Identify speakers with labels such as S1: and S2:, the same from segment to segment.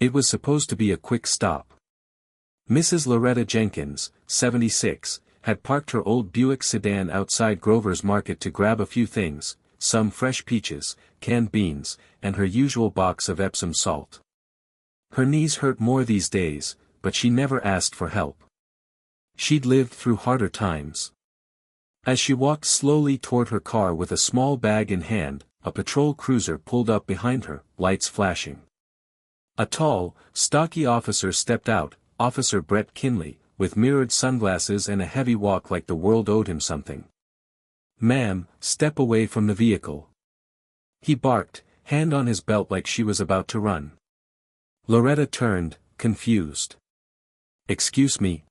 S1: It was supposed to be a quick stop. Mrs. Loretta Jenkins, 76, had parked her old Buick sedan outside Grover's Market to grab a few things, some fresh peaches, canned beans, and her usual box of Epsom salt. Her knees hurt more these days, but she never asked for help. She'd lived through harder times. As she walked slowly toward her car with a small bag in hand, a patrol cruiser pulled up behind her, lights flashing. A tall, stocky officer stepped out, Officer Brett Kinley, with mirrored sunglasses and a heavy walk like the world owed him something. "Ma'am, step away from the vehicle," he barked, hand on his belt like she was about to run. Loretta turned, confused. "Excuse me?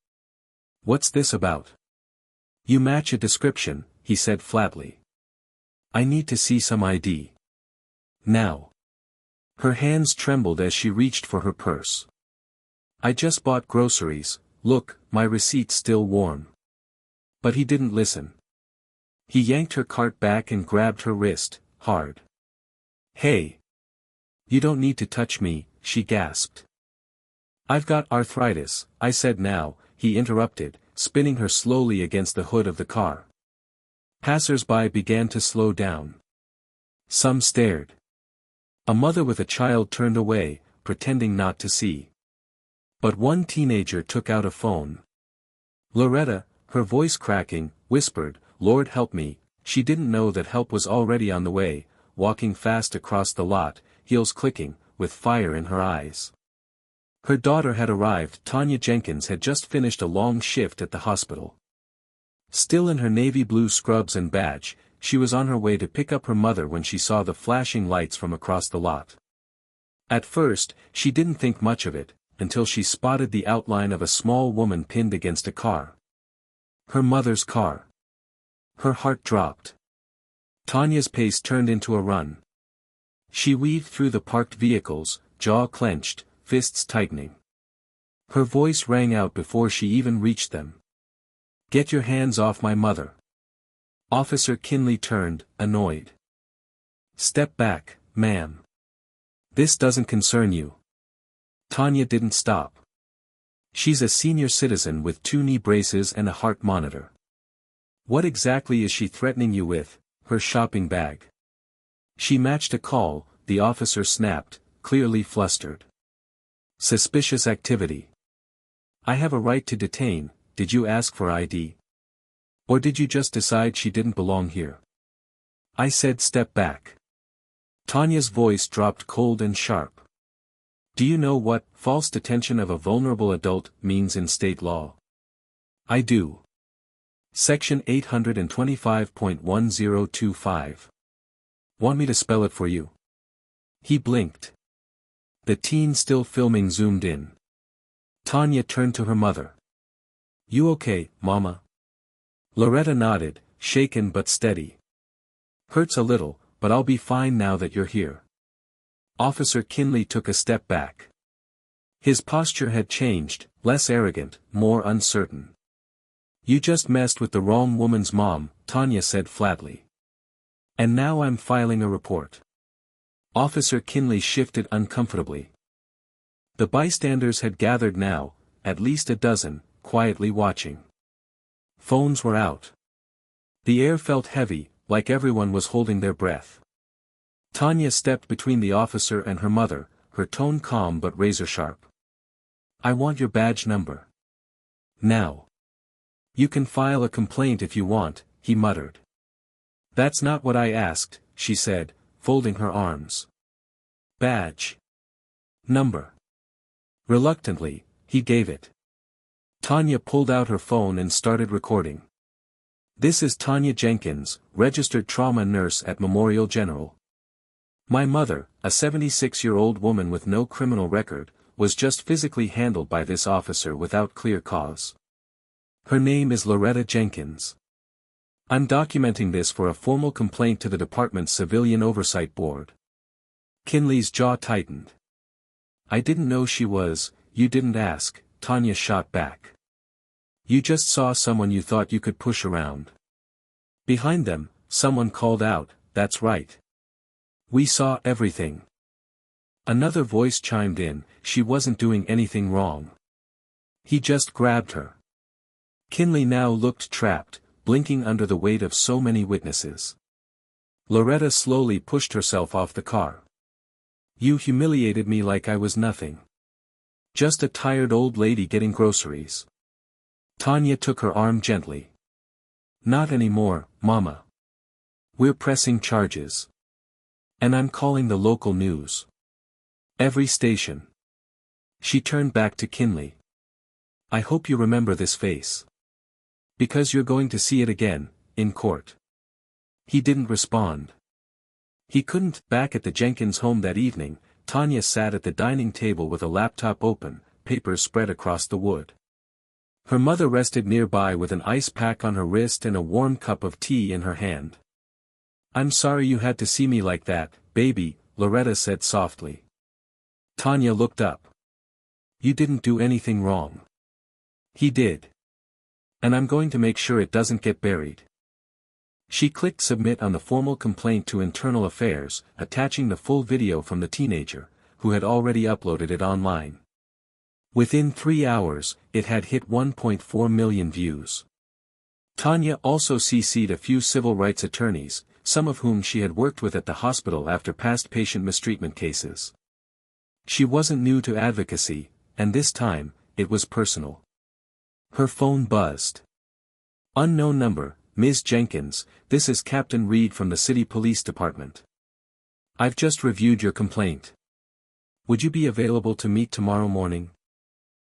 S1: What's this about?" "You match a description," he said flatly. "I need to see some ID. Now." Her hands trembled as she reached for her purse. "I just bought groceries, look, my receipt's still warm." But he didn't listen. He yanked her cart back and grabbed her wrist, hard. "Hey! You don't need to touch me," she gasped. "I've got arthritis," I said. "Now," he interrupted, spinning her slowly against the hood of the car. Passers-by began to slow down. Some stared. A mother with a child turned away, pretending not to see. But one teenager took out a phone. Loretta, her voice cracking, whispered, "Lord help me." She didn't know that help was already on the way, walking fast across the lot, heels clicking, with fire in her eyes. Her daughter had arrived. Tanya Jenkins had just finished a long shift at the hospital. Still in her navy blue scrubs and badge, she was on her way to pick up her mother when she saw the flashing lights from across the lot. At first, she didn't think much of it, until she spotted the outline of a small woman pinned against a car. Her mother's car. Her heart dropped. Tanya's pace turned into a run. She weaved through the parked vehicles, jaw clenched, fists tightening. Her voice rang out before she even reached them. "Get your hands off my mother." Officer Kinley turned, annoyed. "Step back, ma'am. This doesn't concern you." Tanya didn't stop. "She's a senior citizen with 2 knee braces and a heart monitor. What exactly is she threatening you with, her shopping bag?" "She matched a call," the officer snapped, clearly flustered. "Suspicious activity. I have a right to detain. Did you ask for ID? Or did you just decide she didn't belong here?" "I said step back." Tanya's voice dropped cold and sharp. "Do you know what false detention of a vulnerable adult means in state law?" "I do. Section 825.1025. Want me to spell it for you?" He blinked. The teen still filming zoomed in. Tanya turned to her mother. "You okay, Mama?" Loretta nodded, shaken but steady. "Hurts a little, but I'll be fine now that you're here." Officer Kinley took a step back. His posture had changed, less arrogant, more uncertain. "You just messed with the wrong woman's mom," Tanya said flatly. "And now I'm filing a report." Officer Kinley shifted uncomfortably. The bystanders had gathered now, at least a dozen, quietly watching. Phones were out. The air felt heavy, like everyone was holding their breath. Tanya stepped between the officer and her mother, her tone calm but razor-sharp. "I want your badge number. Now." "You can file a complaint if you want," he muttered. "That's not what I asked," she said, folding her arms. "Badge number." Reluctantly, he gave it. Tanya pulled out her phone and started recording. "This is Tanya Jenkins, registered trauma nurse at Memorial General. My mother, a 76-year-old woman with no criminal record, was just physically handled by this officer without clear cause. Her name is Loretta Jenkins. I'm documenting this for a formal complaint to the department's Civilian Oversight Board." Kinley's jaw tightened. "I didn't know she was, you didn't ask," Tanya shot back. "You just saw someone you thought you could push around." Behind them, someone called out, "That's right. We saw everything." Another voice chimed in, she wasn't doing anything wrong. He just grabbed her. Kinley now looked trapped, blinking under the weight of so many witnesses. Loretta slowly pushed herself off the car. You humiliated me like I was nothing. Just a tired old lady getting groceries. Tanya took her arm gently. Not anymore, Mama. We're pressing charges. And I'm calling the local news. Every station. She turned back to Kinley. I hope you remember this face. Because you're going to see it again, in court. He didn't respond. He couldn't. Back at the Jenkins home that evening, Tanya sat at the dining table with a laptop open, papers spread across the wood. Her mother rested nearby with an ice pack on her wrist and a warm cup of tea in her hand. I'm sorry you had to see me like that, baby, Loretta said softly. Tanya looked up. You didn't do anything wrong. He did. And I'm going to make sure it doesn't get buried. She clicked submit on the formal complaint to Internal Affairs, attaching the full video from the teenager, who had already uploaded it online. Within 3 hours, it had hit 1.4 million views. Tanya also CC'd a few civil rights attorneys, some of whom she had worked with at the hospital after past patient mistreatment cases. She wasn't new to advocacy, and this time, it was personal. Her phone buzzed. Unknown number, Ms. Jenkins, this is Captain Reed from the City Police Department. I've just reviewed your complaint. Would you be available to meet tomorrow morning?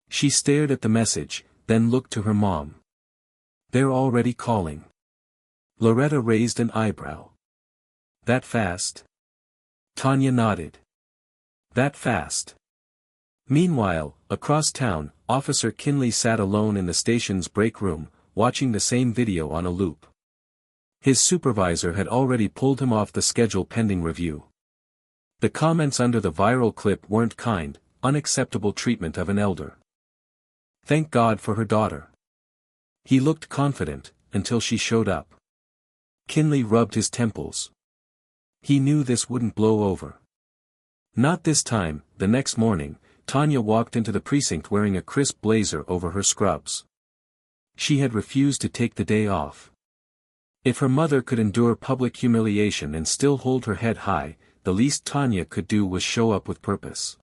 S1: She stared at the message, then looked to her mom. They're already calling. Loretta raised an eyebrow. That fast? Tanya nodded. That fast. Meanwhile, across town, Officer Kinley sat alone in the station's break room, watching the same video on a loop. His supervisor had already pulled him off the schedule pending review. The comments under the viral clip weren't kind, unacceptable treatment of an elder. Thank God for her daughter. He looked confident, until she showed up. Kinley rubbed his temples. He knew this wouldn't blow over. Not this time. The next morning, Tanya walked into the precinct wearing a crisp blazer over her scrubs. She had refused to take the day off. If her mother could endure public humiliation and still hold her head high, the least Tanya could do was show up with purpose.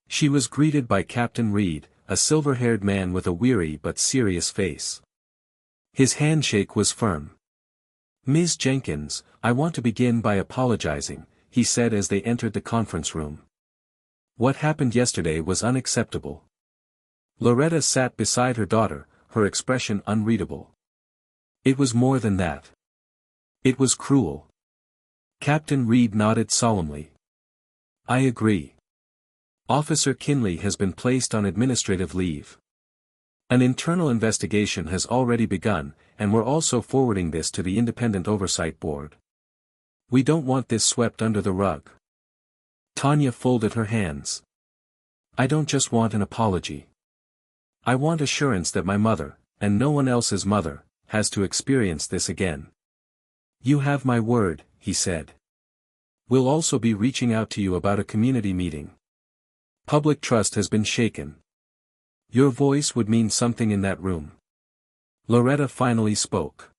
S1: She was greeted by Captain Reed, a silver-haired man with a weary but serious face. His handshake was firm. Ms. Jenkins, I want to begin by apologizing, he said as they entered the conference room. What happened yesterday was unacceptable. Loretta sat beside her daughter, her expression unreadable. It was more than that. It was cruel. Captain Reed nodded solemnly. I agree. Officer Kinley has been placed on administrative leave. An internal investigation has already begun, and we're also forwarding this to the Independent Oversight Board. We don't want this swept under the rug. Tanya folded her hands. I don't just want an apology. I want assurance that my mother, and no one else's mother, has to experience this again. You have my word, he said. We'll also be reaching out to you about a community meeting. Public trust has been shaken. Your voice would mean something in that room. Loretta finally spoke.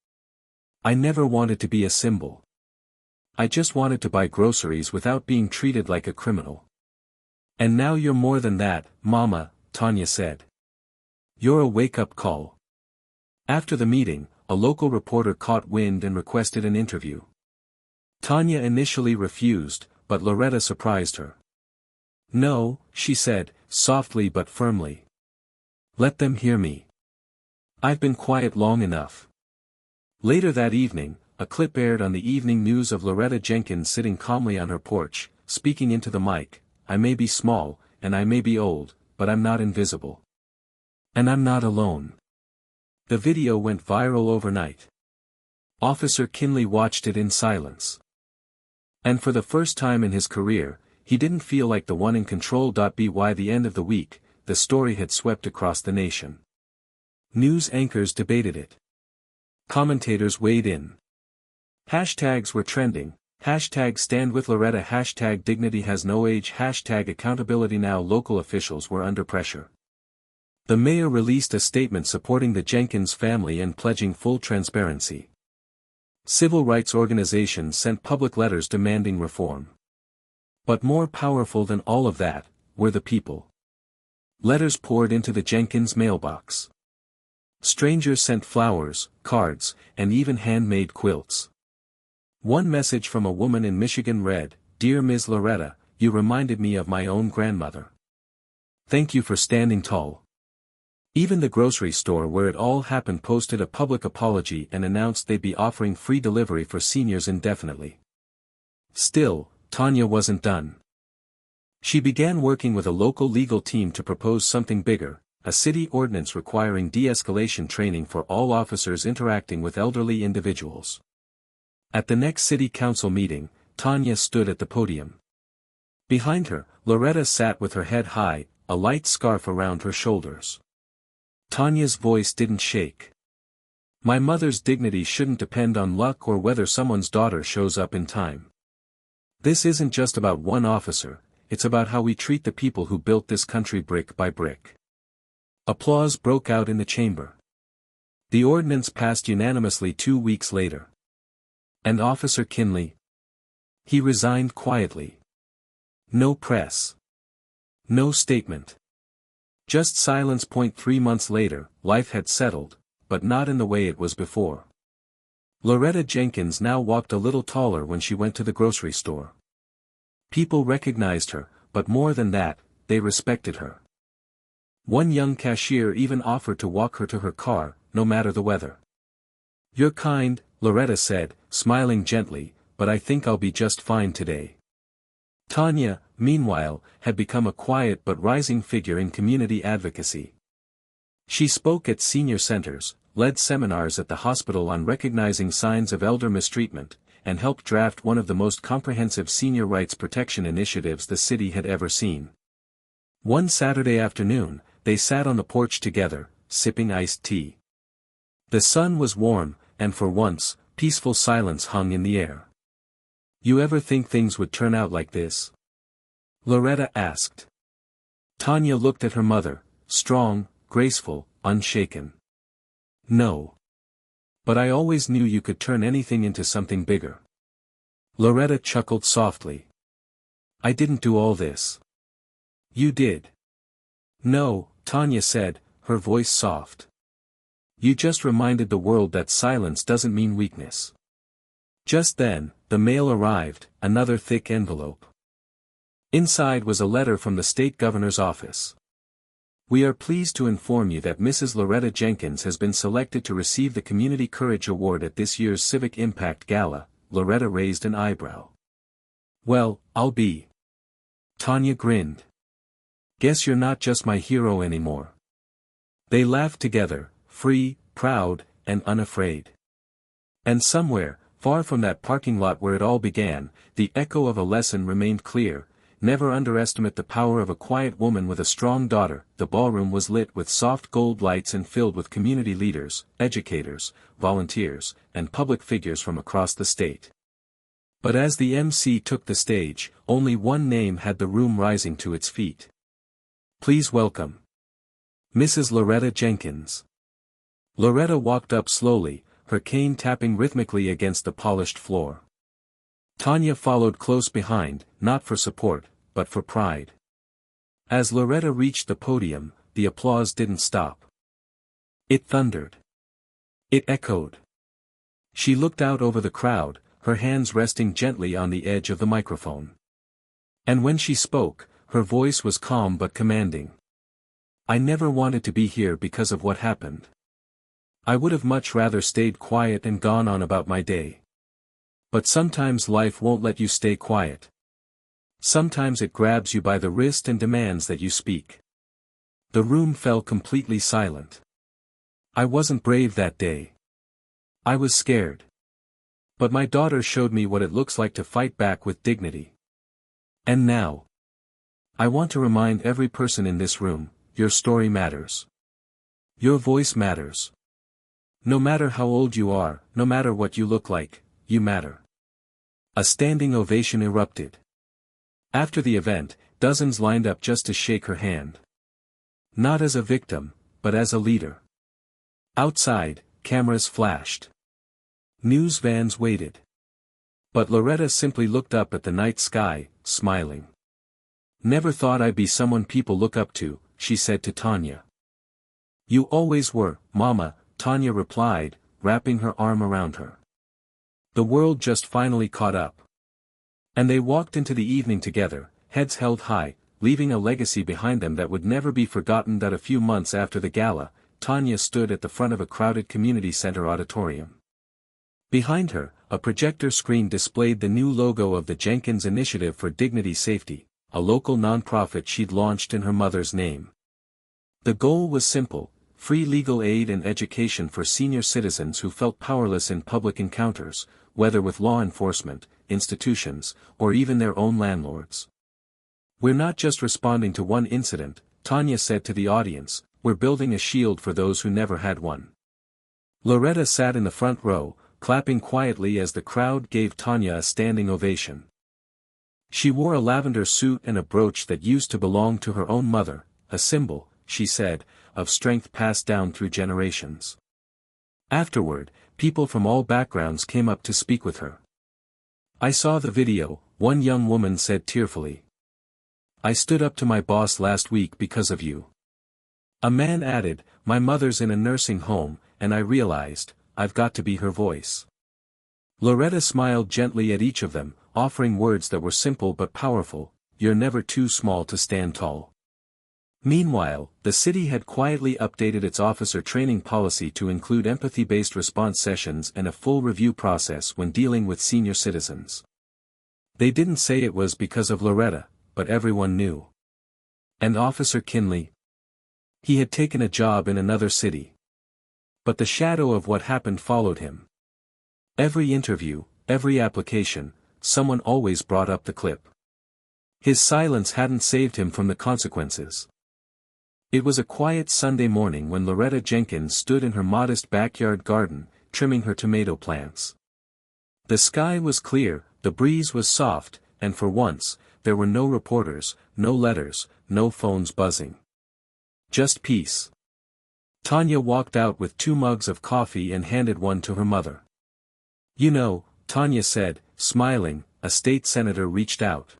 S1: I never wanted to be a symbol. I just wanted to buy groceries without being treated like a criminal. And now you're more than that, Mama, Tanya said. You're a wake-up call. After the meeting, a local reporter caught wind and requested an interview. Tanya initially refused, but Loretta surprised her. No, she said, softly but firmly. Let them hear me. I've been quiet long enough. Later that evening, a clip aired on the evening news of Loretta Jenkins sitting calmly on her porch, speaking into the mic. I may be small, and I may be old, but I'm not invisible. And I'm not alone. The video went viral overnight. Officer Kinley watched it in silence. And for the first time in his career, he didn't feel like the one in control. By the end of the week, the story had swept across the nation. News anchors debated it. Commentators weighed in. Hashtags were trending, Hashtag stand with Loretta. Hashtag dignity has no age. Hashtag accountability now. Local officials were under pressure. The mayor released a statement supporting the Jenkins family and pledging full transparency. Civil rights organizations sent public letters demanding reform. But more powerful than all of that, were the people. Letters poured into the Jenkins mailbox. Strangers sent flowers, cards, and even handmade quilts. One message from a woman in Michigan read, "Dear Ms. Loretta, you reminded me of my own grandmother. Thank you for standing tall." Even the grocery store where it all happened posted a public apology and announced they'd be offering free delivery for seniors indefinitely. Still, Tanya wasn't done. She began working with a local legal team to propose something bigger, a city ordinance requiring de-escalation training for all officers interacting with elderly individuals. At the next city council meeting, Tanya stood at the podium. Behind her, Loretta sat with her head high, a light scarf around her shoulders. Tanya's voice didn't shake. "My mother's dignity shouldn't depend on luck or whether someone's daughter shows up in time. This isn't just about one officer, it's about how we treat the people who built this country brick by brick." Applause broke out in the chamber. The ordinance passed unanimously 2 weeks later. And Officer Kinley? He resigned quietly. No press. No statement. Just silence. 3 months later, life had settled, but not in the way it was before. Loretta Jenkins now walked a little taller when she went to the grocery store. People recognized her, but more than that, they respected her. One young cashier even offered to walk her to her car, no matter the weather. "You're kind," Loretta said, smiling gently, "but I think I'll be just fine today." Tanya, meanwhile, had become a quiet but rising figure in community advocacy. She spoke at senior centers, led seminars at the hospital on recognizing signs of elder mistreatment, and helped draft one of the most comprehensive senior rights protection initiatives the city had ever seen. One Saturday afternoon, they sat on the porch together, sipping iced tea. The sun was warm, and for once, peaceful silence hung in the air. "You ever think things would turn out like this?" Loretta asked. Tanya looked at her mother, strong, graceful, unshaken. "No. But I always knew you could turn anything into something bigger." Loretta chuckled softly. "I didn't do all this." "You did." "No," Tanya said, her voice soft. "You just reminded the world that silence doesn't mean weakness." Just then, the mail arrived, another thick envelope. Inside was a letter from the state governor's office. "We are pleased to inform you that Mrs. Loretta Jenkins has been selected to receive the Community Courage Award at this year's Civic Impact Gala." Loretta raised an eyebrow. "Well, I'll be." Tanya grinned. "Guess you're not just my hero anymore." They laughed together, free, proud, and unafraid. And somewhere, far from that parking lot where it all began, the echo of a lesson remained clear: never underestimate the power of a quiet woman with a strong daughter. The ballroom was lit with soft gold lights and filled with community leaders, educators, volunteers, and public figures from across the state. But as the MC took the stage, only one name had the room rising to its feet. "Please welcome Mrs. Loretta Jenkins." Loretta walked up slowly, her cane tapping rhythmically against the polished floor. Tanya followed close behind, not for support, but for pride. As Loretta reached the podium, the applause didn't stop. It thundered. It echoed. She looked out over the crowd, her hands resting gently on the edge of the microphone. And when she spoke, her voice was calm but commanding. "I never wanted to be here because of what happened. I would have much rather stayed quiet and gone on about my day. But sometimes life won't let you stay quiet. Sometimes it grabs you by the wrist and demands that you speak." The room fell completely silent. "I wasn't brave that day. I was scared. But my daughter showed me what it looks like to fight back with dignity. And now, I want to remind every person in this room, your story matters. Your voice matters. No matter how old you are, no matter what you look like, you matter. A standing ovation erupted. After the event, dozens lined up just to shake her hand. Not as a victim, but as a leader. Outside, cameras flashed. News vans waited. But Loretta simply looked up at the night sky, smiling. "Never thought I'd be someone people look up to," she said to Tanya. "You always were, Mama," Tanya replied, wrapping her arm around her. The world just finally caught up. And they walked into the evening together, heads held high, leaving a legacy behind them that would never be forgotten. That a few months after the gala, Tanya stood at the front of a crowded community center auditorium. Behind her, a projector screen displayed the new logo of the Jenkins Initiative for Dignity Safety, a local nonprofit she'd launched in her mother's name. The goal was simple: free legal aid and education for senior citizens who felt powerless in public encounters, whether with law enforcement, institutions, or even their own landlords. "We're not just responding to one incident," Tanya said to the audience, "we're building a shield for those who never had one." Loretta sat in the front row, clapping quietly as the crowd gave Tanya a standing ovation. She wore a lavender suit and a brooch that used to belong to her own mother, a symbol, she said, of strength passed down through generations. Afterward, people from all backgrounds came up to speak with her. "I saw the video," one young woman said tearfully. "I stood up to my boss last week because of you." A man added, "My mother's in a nursing home, and I realized, I've got to be her voice." Loretta smiled gently at each of them, offering words that were simple but powerful: "You're never too small to stand tall." Meanwhile, the city had quietly updated its officer training policy to include empathy-based response sessions and a full review process when dealing with senior citizens. They didn't say it was because of Loretta, but everyone knew. And Officer Kinley? He had taken a job in another city. But the shadow of what happened followed him. Every interview, every application, someone always brought up the clip. His silence hadn't saved him from the consequences. It was a quiet Sunday morning when Loretta Jenkins stood in her modest backyard garden, trimming her tomato plants. The sky was clear, the breeze was soft, and for once, there were no reporters, no letters, no phones buzzing. Just peace. Tanya walked out with 2 mugs of coffee and handed one to her mother. "You know," Tanya said, smiling, "a state senator reached out.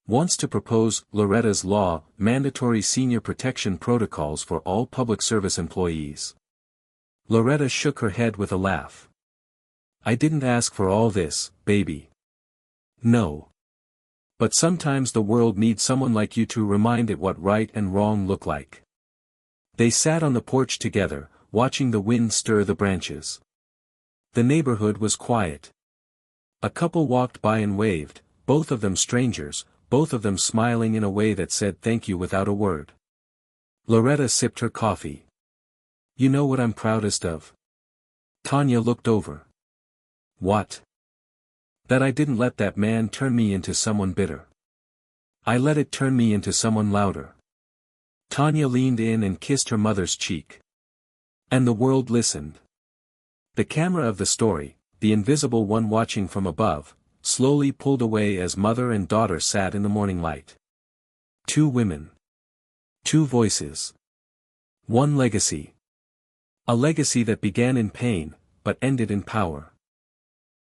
S1: Wants to propose Loretta's law, mandatory senior protection protocols for all public service employees." Loretta shook her head with a laugh. "I didn't ask for all this, baby. No. But sometimes the world needs someone like you to remind it what right and wrong look like." They sat on the porch together, watching the wind stir the branches. The neighborhood was quiet. A couple walked by and waved, both of them strangers, both of them smiling in a way that said thank you without a word. Loretta sipped her coffee. "You know what I'm proudest of?" Tanya looked over. "What?" "That I didn't let that man turn me into someone bitter. I let it turn me into someone louder." Tanya leaned in and kissed her mother's cheek. And the world listened. The camera of the story, the invisible one watching from above, slowly pulled away as mother and daughter sat in the morning light. 2 women. 2 voices. 1 legacy. A legacy that began in pain, but ended in power.